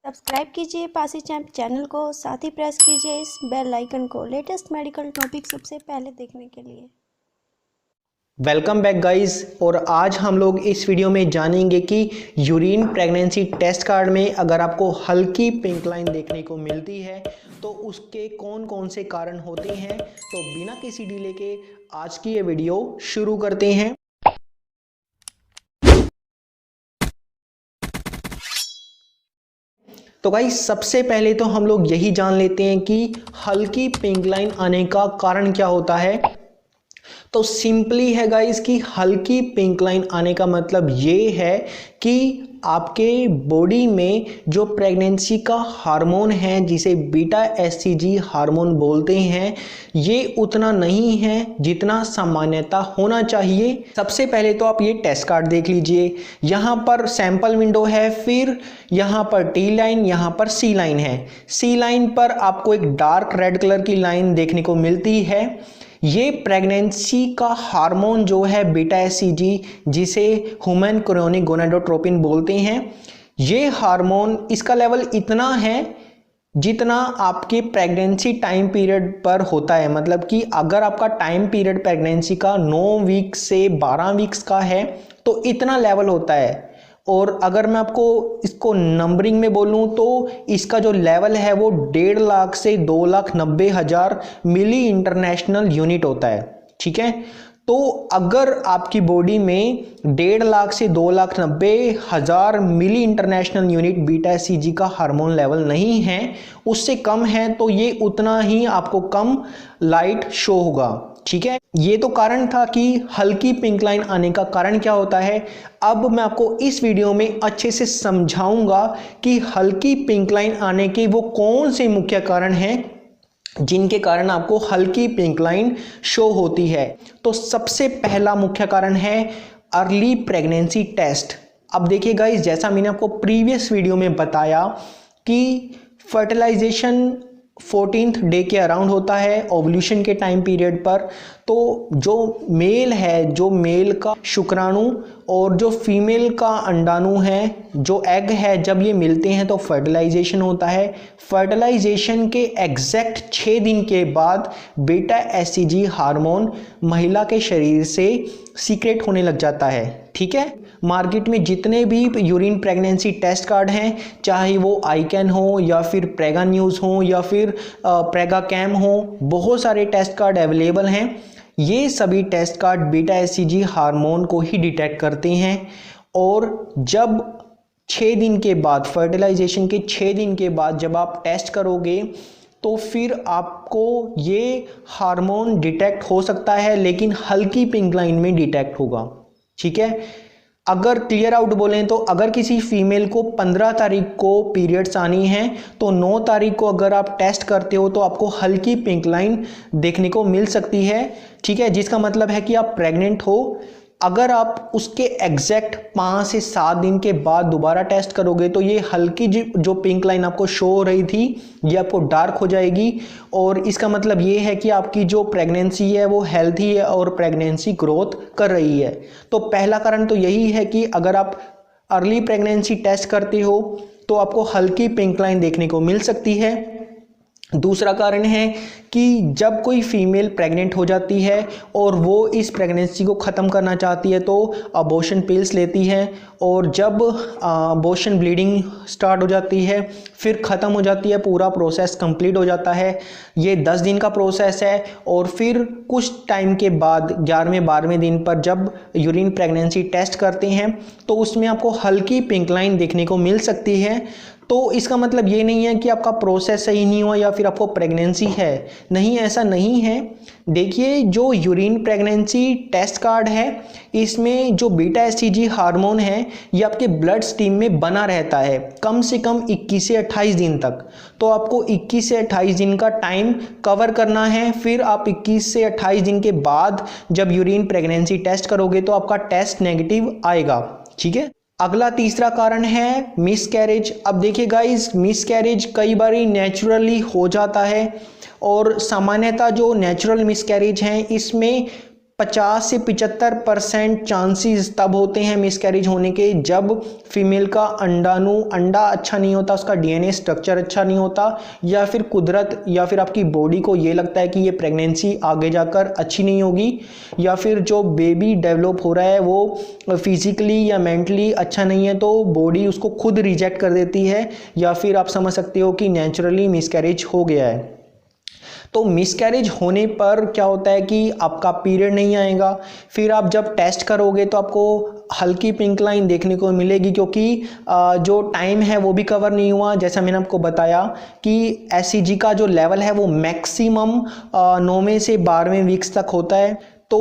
Subscribe कीजिए Pasi champ channel को, साथ ही प्रेस कीजिए इस बेल आइकन को लेटेस्ट मेडिकल टॉपिक सबसे पहले देखने के लिए। Welcome back guys. और आज हम लोग इस वीडियो में जानेंगे कि यूरिन प्रेगनेंसी टेस्ट कार्ड में अगर आपको हल्की पिंक लाइन देखने को मिलती है तो उसके कौन कौन से कारण होते हैं। तो बिना किसी डिले के आज की ये वीडियो शुरू करते हैं। तो गाइस सबसे पहले तो हम लोग यही जान लेते हैं कि हल्की पिंक लाइन आने का कारण क्या होता है। तो सिंपली है गाइस कि हल्की पिंक लाइन आने का मतलब ये है कि आपके बॉडी में जो प्रेगनेंसी का हार्मोन है जिसे बीटा एससीजी हार्मोन बोलते हैं, ये उतना नहीं है जितना सामान्यता होना चाहिए। सबसे पहले तो आप ये टेस्ट कार्ड देख लीजिए। यहाँ पर सैंपल विंडो है, फिर यहाँ पर टी लाइन, यहाँ पर सी लाइन है। सी लाइन पर आपको एक डार्क रेड कलर की लाइन देखने को मिलती है। ये प्रेगनेंसी का हार्मोन जो है बीटा एससीजी, जिसे ह्यूमन कोरियोनिक गोनाडोट्रोपिन बोलते हैं, ये हार्मोन इसका लेवल इतना है जितना आपके प्रेगनेंसी टाइम पीरियड पर होता है। मतलब कि अगर आपका टाइम पीरियड प्रेगनेंसी का 9 वीक से 12 वीक्स का है तो इतना लेवल होता है। और अगर मैं आपको इसको नंबरिंग में बोलूं तो इसका जो लेवल है वो 1.5 लाख से 2,90,000 मिली इंटरनेशनल यूनिट होता है। ठीक है, तो अगर आपकी बॉडी में 1.5 लाख से 2,90,000 मिली इंटरनेशनल यूनिट बीटा एससीजी का हार्मोन लेवल नहीं है, उससे कम है, तो ये उतना ही आपको कम लाइट शो होगा। ठीक है, ये तो कारण था कि हल्की पिंक लाइन आने का कारण क्या होता है। अब मैं आपको इस वीडियो में अच्छे से समझाऊंगा कि हल्की पिंक लाइन आने के वो कौन से मुख्य कारण हैं जिनके कारण आपको हल्की पिंक लाइन शो होती है। तो सबसे पहला मुख्य कारण है अर्ली प्रेगनेंसी टेस्ट। अब देखिए गाइस, जैसा मैंने आपको प्रीवियस वीडियो में बताया कि फर्टिलाइजेशन 14th डे के अराउंड होता है ओवल्यूशन के टाइम पीरियड पर। तो जो मेल है, जो मेल का शुक्राणु और जो फीमेल का अंडाणु है, जो एग है, जब ये मिलते हैं तो फर्टिलाइजेशन होता है। फर्टिलाइजेशन के एग्जैक्ट 6 दिन के बाद बीटा एससीजी हार्मोन महिला के शरीर से सीक्रेट होने लग जाता है। ठीक है, मार्केट में जितने भी यूरिन प्रेगनेंसी टेस्ट कार्ड हैं, चाहे वो आईकैन हो या फिर प्रेगा न्यूज़ हो या फिर प्रेगा कैम हो, बहुत सारे टेस्ट कार्ड अवेलेबल हैं। ये सभी test card beta SCG hormone को ही डिटेक्ट करते हैं। और जब 6 दिन के बाद, फर्टिलाइजेशन के 6 दिन के बाद जब आप टेस्ट करोगे तो फिर आपको ये हार्मोन डिटेक्ट हो सकता है, लेकिन हल्की पिंक लाइन में डिटेक्ट होगा। ठीक है, अगर क्लियर आउट बोलें तो अगर किसी फीमेल को 15 तारीख को पीरियड्स आनी है तो 9 तारीख को अगर आप टेस्ट करते हो तो आपको हल्की पिंक लाइन देखने को मिल सकती है। ठीक है, जिसका मतलब है कि आप प्रेग्नेंट हो। अगर आप उसके एग्जैक्ट 5 से 7 दिन के बाद दोबारा टेस्ट करोगे तो ये हल्की जो पिंक लाइन आपको शो हो रही थी ये आपको डार्क हो जाएगी। और इसका मतलब ये है कि आपकी जो प्रेगनेंसी है वो हेल्थी है और प्रेगनेंसी ग्रोथ कर रही है। तो पहला कारण तो यही है कि अगर आप अर्ली प्रेगनेंसी टेस्ट करते हो तो आपको हल्की पिंक लाइन देखने को मिल सकती है। दूसरा कारण है कि जब कोई फीमेल प्रेग्नेंट हो जाती है और वो इस प्रेगनेंसी को ख़त्म करना चाहती है तो अबॉर्शन पिल्स लेती है, और जब अबॉर्शन ब्लीडिंग स्टार्ट हो जाती है फिर ख़त्म हो जाती है, पूरा प्रोसेस कंप्लीट हो जाता है। ये 10 दिन का प्रोसेस है। और फिर कुछ टाइम के बाद 11वें 12वें दिन पर जब यूरिन प्रेगनेंसी टेस्ट करते हैं तो उसमें आपको हल्की पिंक लाइन देखने को मिल सकती है। तो इसका मतलब ये नहीं है कि आपका प्रोसेस सही नहीं हुआ या फिर आपको प्रेगनेंसी है। नहीं, ऐसा नहीं है। देखिए, जो यूरिन प्रेगनेंसी टेस्ट कार्ड है इसमें जो बीटा एससीजी हार्मोन है ये आपके ब्लड स्ट्रीम में बना रहता है कम से कम 21 से 28 दिन तक। तो आपको 21 से 28 दिन का टाइम कवर करना है। फिर आप 21 से 28 दिन के बाद जब यूरिन प्रेगनेंसी टेस्ट करोगे तो आपका टेस्ट नेगेटिव आएगा। ठीक है, अगला तीसरा कारण है मिसकैरेज। अब देखिए गाइस, मिसकैरेज कई बार नेचुरली हो जाता है और सामान्यतः जो नेचुरल मिसकैरेज हैं इसमें 50 से 75% चांसेस तब होते हैं मिसकैरेज होने के जब फीमेल का अंडा अच्छा नहीं होता, उसका डीएनए स्ट्रक्चर अच्छा नहीं होता, या फिर कुदरत या फिर आपकी बॉडी को ये लगता है कि ये प्रेगनेंसी आगे जाकर अच्छी नहीं होगी, या फिर जो बेबी डेवलप हो रहा है वो फिजिकली या मेंटली अच्छा नहीं है तो बॉडी उसको खुद रिजेक्ट कर देती है, या फिर आप समझ सकते हो कि नेचुरली मिसकैरेज हो गया है। तो मिसकैरेज होने पर क्या होता है कि आपका पीरियड नहीं आएगा, फिर आप जब टेस्ट करोगे तो आपको हल्की पिंक लाइन देखने को मिलेगी, क्योंकि जो टाइम है वो भी कवर नहीं हुआ। जैसा मैंने आपको बताया कि एससीजी का जो लेवल है वो मैक्सिमम 9वें से 12वें वीक्स तक होता है। तो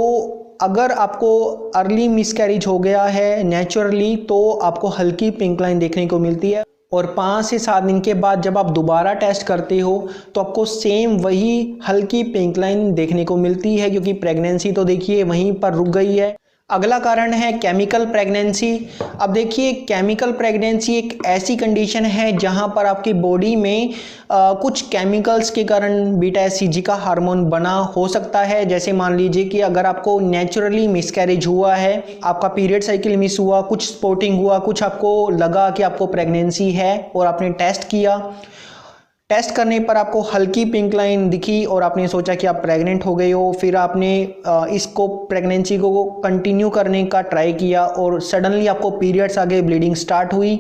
अगर आपको अर्ली मिसकैरेज हो गया है नेचुरली तो आपको हल्की पिंक लाइन देखने को मिलती है, और 5 से 7 दिन के बाद जब आप दोबारा टेस्ट करते हो तो आपको सेम वही हल्की पिंक लाइन देखने को मिलती है, क्योंकि प्रेगनेंसी तो देखिए वहीं पर रुक गई है। अगला कारण है केमिकल प्रेगनेंसी। अब देखिए केमिकल प्रेगनेंसी एक ऐसी कंडीशन है जहां पर आपकी बॉडी में कुछ केमिकल्स के कारण बीटा एससीजी का हार्मोन बना हो सकता है। जैसे मान लीजिए कि अगर आपको नेचुरली मिसकैरेज हुआ है, आपका पीरियड साइकिल मिस हुआ, कुछ स्पॉटिंग हुआ, कुछ आपको लगा कि आपको प्रेगनेंसी है और आपने टेस्ट किया, टेस्ट करने पर आपको हल्की पिंक लाइन दिखी और आपने सोचा कि आप प्रेग्नेंट हो गए हो, फिर आपने इसको प्रेगनेंसी को कंटिन्यू करने का ट्राई किया और सडनली आपको पीरियड्स आ गए, ब्लीडिंग स्टार्ट हुई।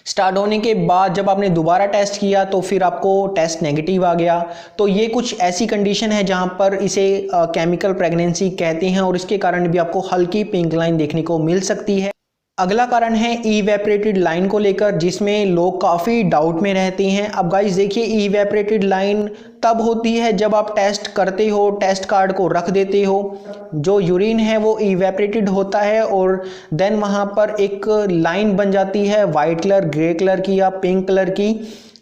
स्टार्ट होने के बाद जब आपने दोबारा टेस्ट किया तो फिर आपको टेस्ट नेगेटिव आ गया। तो ये कुछ ऐसी कंडीशन है जहां पर इसे केमिकल प्रेगनेंसी कहते हैं और इसके कारण भी आपको हल्की पिंक लाइन देखने को मिल सकती है। अगला कारण है इवेपोरेटेड लाइन को लेकर, जिसमें लोग काफ़ी डाउट में रहते हैं। अब गाइस देखिए इवेपोरेटेड लाइन तब होती है जब आप टेस्ट करते हो, टेस्ट कार्ड को रख देते हो, जो यूरिन है वो इवेपोरेटेड होता है और देन वहाँ पर एक लाइन बन जाती है वाइट कलर, ग्रे कलर की या पिंक कलर की।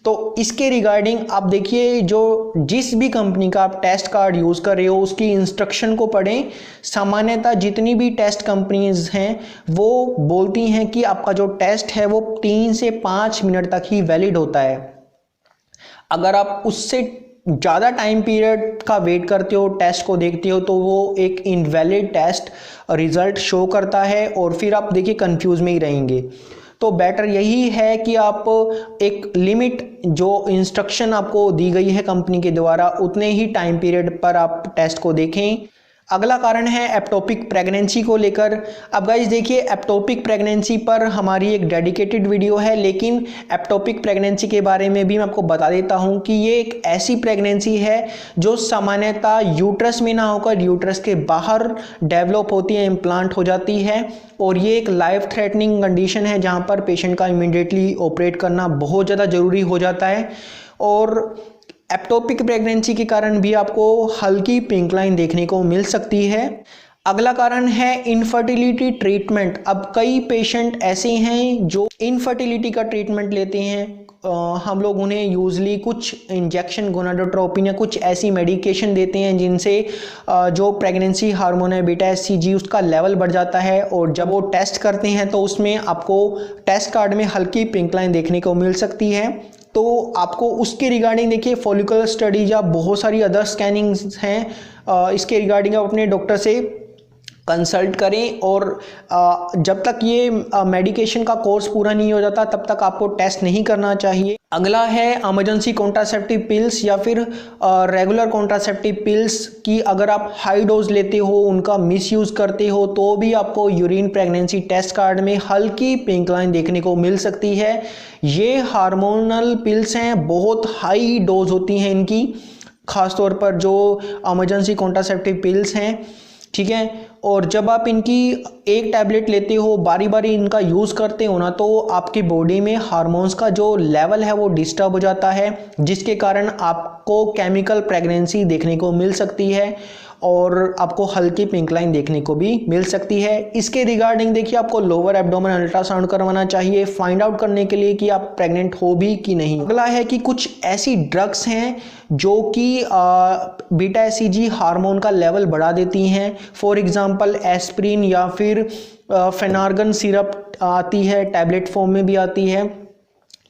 तो इसके रिगार्डिंग आप देखिए जो जिस भी कंपनी का आप टेस्ट कार्ड यूज़ कर रहे हो उसकी इंस्ट्रक्शन को पढ़ें। सामान्यतः जितनी भी टेस्ट कंपनीज हैं वो बोलती हैं कि आपका जो टेस्ट है वो 3 से 5 मिनट तक ही वैलिड होता है। अगर आप उससे ज़्यादा टाइम पीरियड का वेट करते हो, टेस्ट को देखते हो, तो वो एक इनवैलिड टेस्ट रिजल्ट शो करता है और फिर आप देखिए कंफ्यूज में ही रहेंगे। तो बेटर यही है कि आप एक लिमिट जो इंस्ट्रक्शन आपको दी गई है कंपनी के द्वारा उतने ही टाइम पीरियड पर आप टेस्ट को देखें। अगला कारण है एप्टोपिक प्रेगनेंसी को लेकर। अब गाइस देखिए एप्टोपिक प्रेगनेंसी पर हमारी एक डेडिकेटेड वीडियो है, लेकिन एप्टोपिक प्रेगनेंसी के बारे में भी मैं आपको बता देता हूं कि ये एक ऐसी प्रेगनेंसी है जो सामान्यतः यूट्रस में ना होकर यूट्रस के बाहर डेवलप होती है, इम्प्लांट हो जाती है, और ये एक लाइफ थ्रेटनिंग कंडीशन है जहां पर पेशेंट का इमीडिएटली ऑपरेट करना बहुत ज़्यादा ज़रूरी हो जाता है। और एप्टोपिक प्रेगनेंसी के कारण भी आपको हल्की पिंक लाइन देखने को मिल सकती है। अगला कारण है इनफर्टिलिटी ट्रीटमेंट। अब कई पेशेंट ऐसे हैं जो इनफर्टिलिटी का ट्रीटमेंट लेते हैं। हम लोग उन्हें यूजली कुछ इंजेक्शन, गोनाडोट्रोपिन या कुछ ऐसी मेडिकेशन देते हैं जिनसे जो प्रेगनेंसी हार्मोन है बीटा एससीजी उसका लेवल बढ़ जाता है, और जब वो टेस्ट करते हैं तो उसमें आपको टेस्ट कार्ड में हल्की पिंक लाइन देखने को मिल सकती है। तो आपको उसके रिगार्डिंग देखिए फॉलिकुलर स्टडीज या बहुत सारी अदर स्कैनिंग्स हैं, इसके रिगार्डिंग आप अपने डॉक्टर से कंसल्ट करें, और जब तक ये मेडिकेशन का कोर्स पूरा नहीं हो जाता तब तक आपको टेस्ट नहीं करना चाहिए। अगला है इमरजेंसी कॉन्ट्रासेप्टिव पिल्स या फिर रेगुलर कॉन्ट्रासेप्टिव पिल्स की अगर आप हाई डोज लेते हो, उनका मिसयूज़ करते हो, तो भी आपको यूरिन प्रेगनेंसी टेस्ट कार्ड में हल्की पिंक लाइन देखने को मिल सकती है। ये हार्मोनल पिल्स हैं, बहुत हाई डोज होती हैं इनकी, खासतौर पर जो इमरजेंसी कॉन्ट्रासेप्टिव पिल्स हैं, ठीक है। और जब आप इनकी एक टैबलेट लेते हो, बारी बारी इनका यूज़ करते हो ना, तो आपकी बॉडी में हार्मोन्स का जो लेवल है वो डिस्टर्ब हो जाता है, जिसके कारण आपको केमिकल प्रेगनेंसी देखने को मिल सकती है और आपको हल्की पिंक लाइन देखने को भी मिल सकती है। इसके रिगार्डिंग देखिए आपको लोअर एब्डोमेन अल्ट्रासाउंड करवाना चाहिए फाइंड आउट करने के लिए कि आप प्रेग्नेंट हो भी कि नहीं। अगला है कि कुछ ऐसी ड्रग्स हैं जो कि बीटा एससीजी हार्मोन का लेवल बढ़ा देती हैं। फॉर एग्जांपल एस्प्रिन या फिर फेनार्गन सिरप आती है, टैबलेट फॉर्म में भी आती है।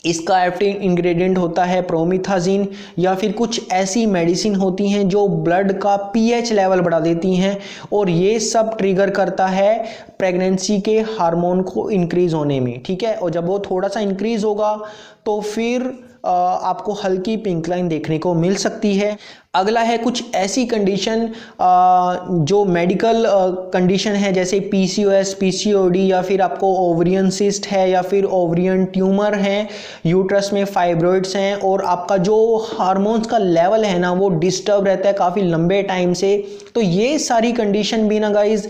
इसका एक्टिव इंग्रेडिएंट होता है प्रोमिथाजिन, या फिर कुछ ऐसी मेडिसिन होती हैं जो ब्लड का पीएच लेवल बढ़ा देती हैं, और ये सब ट्रिगर करता है प्रेगनेंसी के हार्मोन को इंक्रीज होने में, ठीक है। और जब वो थोड़ा सा इंक्रीज होगा तो फिर आपको हल्की पिंक लाइन देखने को मिल सकती है। अगला है कुछ ऐसी कंडीशन जो मेडिकल कंडीशन है, जैसे पीसीओएस, पीसीओडी, या फिर आपको ओवरियन सिस्ट है, या फिर ओवरियन ट्यूमर है, यूट्रस में फाइब्रॉइड्स हैं, और आपका जो हार्मोन्स का लेवल है ना वो डिस्टर्ब रहता है काफ़ी लंबे टाइम से। तो ये सारी कंडीशन भी ना गाइज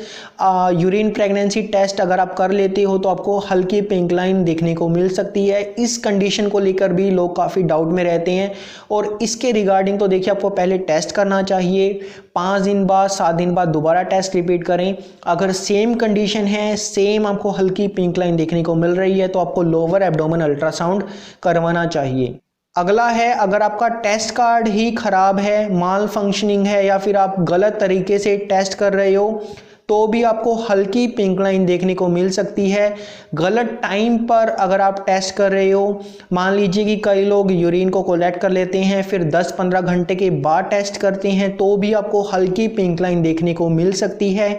यूरिन प्रेगनेंसी टेस्ट अगर आप कर लेते हो तो आपको हल्की पिंक लाइन देखने को मिल सकती है। इस कंडीशन को लेकर भी लोग काफ़ी डाउट में रहते हैं, और इसके रिगार्डिंग तो देखिए आपको पहले टेस्ट करना चाहिए, 5 दिन बाद 7 दिन बाद दोबारा टेस्ट रिपीट करें। अगर सेम कंडीशन है, सेम आपको हल्की पिंक लाइन देखने को मिल रही है, तो आपको लोअर एब्डोमेन अल्ट्रासाउंड करवाना चाहिए। अगला है, अगर आपका टेस्ट कार्ड ही खराब है, माल फंक्शनिंग है, या फिर आप गलत तरीके से टेस्ट कर रहे हो, तो भी आपको हल्की पिंक लाइन देखने को मिल सकती है। गलत टाइम पर अगर आप टेस्ट कर रहे हो, मान लीजिए कि कई लोग यूरिन को कलेक्ट कर लेते हैं, फिर 10-15 घंटे के बाद टेस्ट करते हैं, तो भी आपको हल्की पिंक लाइन देखने को मिल सकती है।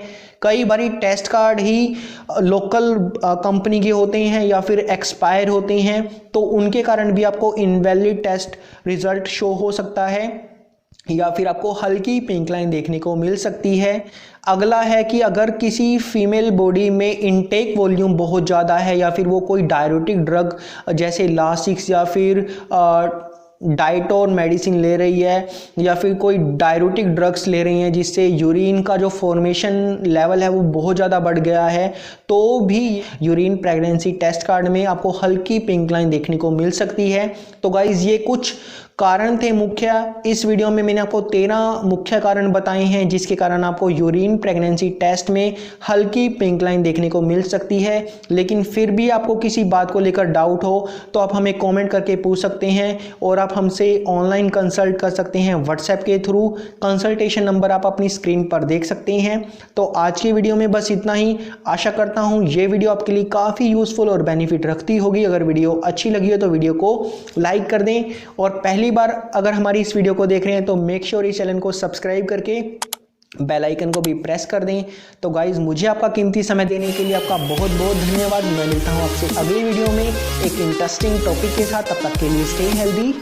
कई बारी टेस्ट कार्ड ही लोकल कंपनी के होते हैं या फिर एक्सपायर होते हैं, तो उनके कारण भी आपको इनवैलिड टेस्ट रिजल्ट शो हो सकता है, या फिर आपको हल्की पिंक लाइन देखने को मिल सकती है। अगला है कि अगर किसी फीमेल बॉडी में इनटेक वॉल्यूम बहुत ज़्यादा है, या फिर वो कोई डायरेटिक ड्रग जैसे लासिक्स या फिर डाइटोन मेडिसिन ले रही है, या फिर कोई डायरेटिक ड्रग्स ले रही हैं जिससे यूरिन का जो फॉर्मेशन लेवल है वो बहुत ज़्यादा बढ़ गया है, तो भी यूरिन प्रेगनेंसी टेस्ट कार्ड में आपको हल्की पिंक लाइन देखने को मिल सकती है। तो गाइज ये कुछ कारण थे मुख्य। इस वीडियो में मैंने आपको 13 मुख्य कारण बताए हैं जिसके कारण आपको यूरिन प्रेगनेंसी टेस्ट में हल्की पिंक लाइन देखने को मिल सकती है। लेकिन फिर भी आपको किसी बात को लेकर डाउट हो तो आप हमें कमेंट करके पूछ सकते हैं, और आप हमसे ऑनलाइन कंसल्ट कर सकते हैं व्हाट्सएप के थ्रू। कंसल्टेशन नंबर आप अपनी स्क्रीन पर देख सकते हैं। तो आज की वीडियो में बस इतना ही। आशा करता हूँ ये वीडियो आपके लिए काफ़ी यूजफुल और बेनिफिट रखती होगी। अगर वीडियो अच्छी लगी हो तो वीडियो को लाइक कर दें, और पहली बार अगर हमारी इस वीडियो को देख रहे हैं तो मेक श्योर इस चैनल को सब्सक्राइब करके बेल आइकन को भी प्रेस कर दें। तो गाइज मुझे आपका कीमती समय देने के लिए आपका बहुत बहुत धन्यवाद। मैं मिलता हूं आपसे अगली वीडियो में एक इंटरेस्टिंग टॉपिक के साथ। तब तक के लिए स्टे हेल्दी।